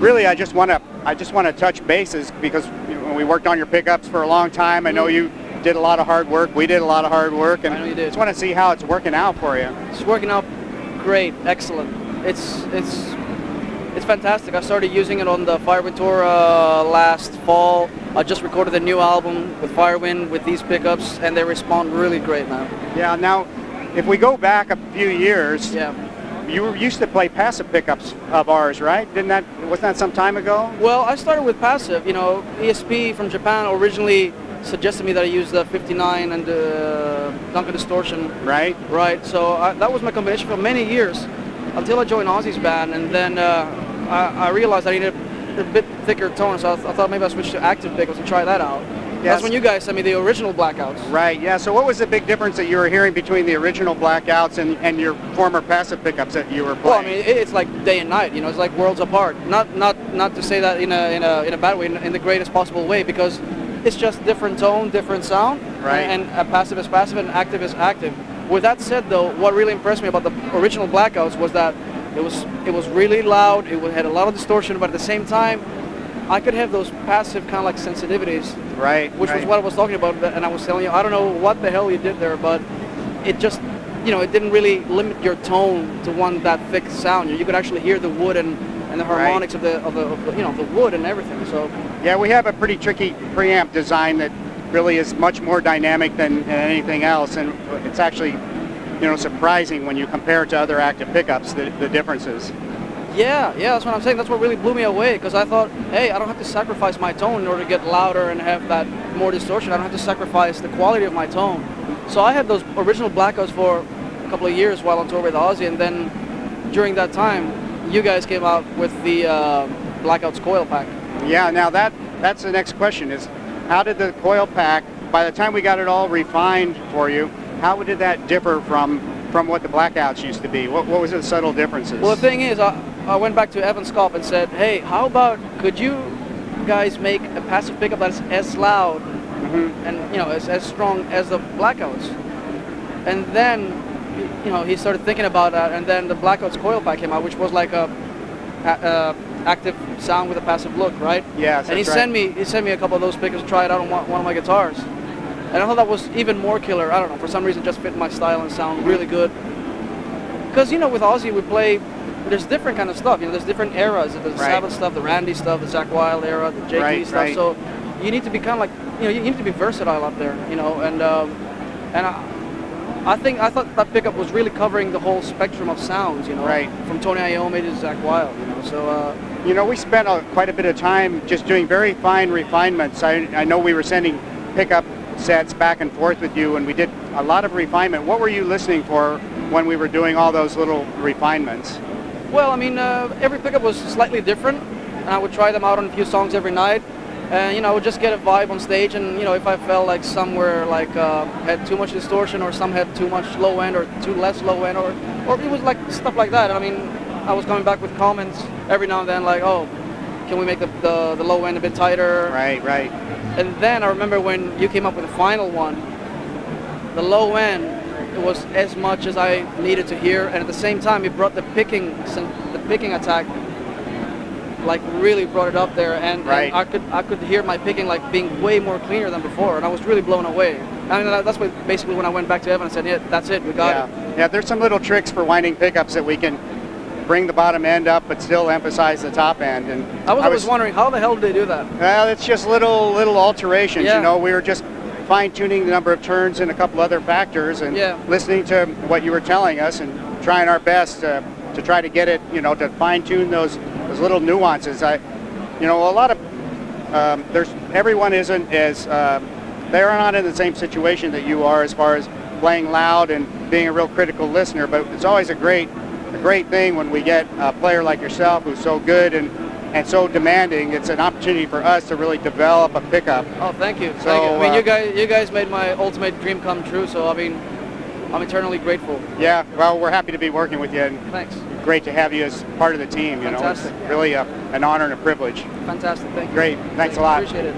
Really, I just want to touch bases because we worked on your pickups for a long time. I know you did a lot of hard work. We did a lot of hard work, and I know you did. Just want to see how it's working out for you. It's working out great, excellent. It's fantastic. I started using it on the Firewind tour last fall. I just recorded a new album with Firewind with these pickups, and they respond really great now. Yeah. Now, if we go back a few years, yeah. You used to play passive pickups of ours, right? Wasn't that some time ago? Well, I started with passive. You know, ESP from Japan originally suggested me that I use the 59 and the Duncan distortion. Right. Right. So that was my combination for many years until I joined Ozzy's band, and then I realized I needed a bit thicker tone, so I thought maybe I'd switch to active pickups and try that out. Yes. That's when you guys sent me the original blackouts. Right, yeah. So what was the big difference that you were hearing between the original blackouts and your former passive pickups that you were playing? Well, I mean, it's like day and night. You know, it's like worlds apart. Not to say that in a bad way, in the greatest possible way, because it's just different tone, different sound. Right. And passive is passive and active is active. With that said, though, what really impressed me about the original blackouts was that it was really loud. It had a lot of distortion, but at the same time, I could have those passive kind of like sensitivities, right? Which was what I was talking about, and I was telling you, I don't know what the hell you did there, but it just, it didn't really limit your tone to that thick sound. You could actually hear the wood and the harmonics of the wood and everything. So yeah, we have a pretty tricky preamp design that really is much more dynamic than anything else, and it's actually surprising when you compare it to other active pickups the differences. Yeah, that's what I'm saying. That's what really blew me away, because I thought, hey, I don't have to sacrifice my tone in order to get louder and have that more distortion. I don't have to sacrifice the quality of my tone. So I had those original blackouts for a couple of years while on tour with Ozzy, and then during that time, you guys came out with the Blackouts coil pack. Yeah, now that's the next question is, how did the coil pack, by the time we got it all refined for you, how did that differ from what the blackouts used to be? What was the subtle differences? Well, the thing is, I went back to Evan Scott and said, hey, how about, could you guys make a passive pickup that's as loud and as strong as the blackouts? And then he started thinking about that, and then the Blackouts coil pack came out, which was like a active sound with a passive look, right? Yes. And he sent me a couple of those pickups to try it out on one of my guitars. And I thought that was even more killer. I don't know, for some reason, just fit my style and sound really good. Because with Ozzy, we play. There's different kind of stuff. There's different eras. There's the Sabbath stuff, the Randy stuff, the Zakk Wylde era, the Jake Lee stuff. Right. So you need to be kind of like, you need to be versatile up there. And I thought that pickup was really covering the whole spectrum of sounds. Right. From Tony Iommi to Zakk Wylde. So. We spent quite a bit of time just doing very fine refinements. I know we were sending pickup sets back and forth with you, and we did a lot of refinement. What were you listening for when we were doing all those little refinements? Well, I mean, every pickup was slightly different, and I would try them out on a few songs every night, and I would just get a vibe on stage, and if I felt like somewhere had too much distortion, or some had too much low end, or too less low end, or it was like stuff like that. I mean, I was coming back with comments every now and then, like, oh, can we make the low end a bit tighter? Right. And then I remember when you came up with the final one, the low end, it was as much as I needed to hear, and at the same time, it brought the picking attack, like really brought it up there, and I could hear my picking like being way more cleaner than before, and I was really blown away. I mean, that's basically when I went back to Evan and said, yeah, that's it, we got it. Yeah, there's some little tricks for winding pickups that we can bring the bottom end up but still emphasize the top end. And I was always wondering, how the hell did they do that? Well, it's just little alterations. We were just fine-tuning the number of turns and a couple other factors, and listening to what you were telling us and trying our best to try to get it, to fine-tune those little nuances. A lot of everyone isn't as they're not in the same situation that you are as far as playing loud and being a real critical listener, but it's always a great thing when we get a player like yourself who's so good and so demanding. It's an opportunity for us to really develop a pickup. Oh, thank you. I mean, you guys made my ultimate dream come true, so I mean, I'm eternally grateful. Yeah, well, we're happy to be working with you, and thanks. Great to have you as part of the team. Fantastic. It's really an honor and a privilege. Fantastic, thank you. Great, thanks a lot. Appreciate it.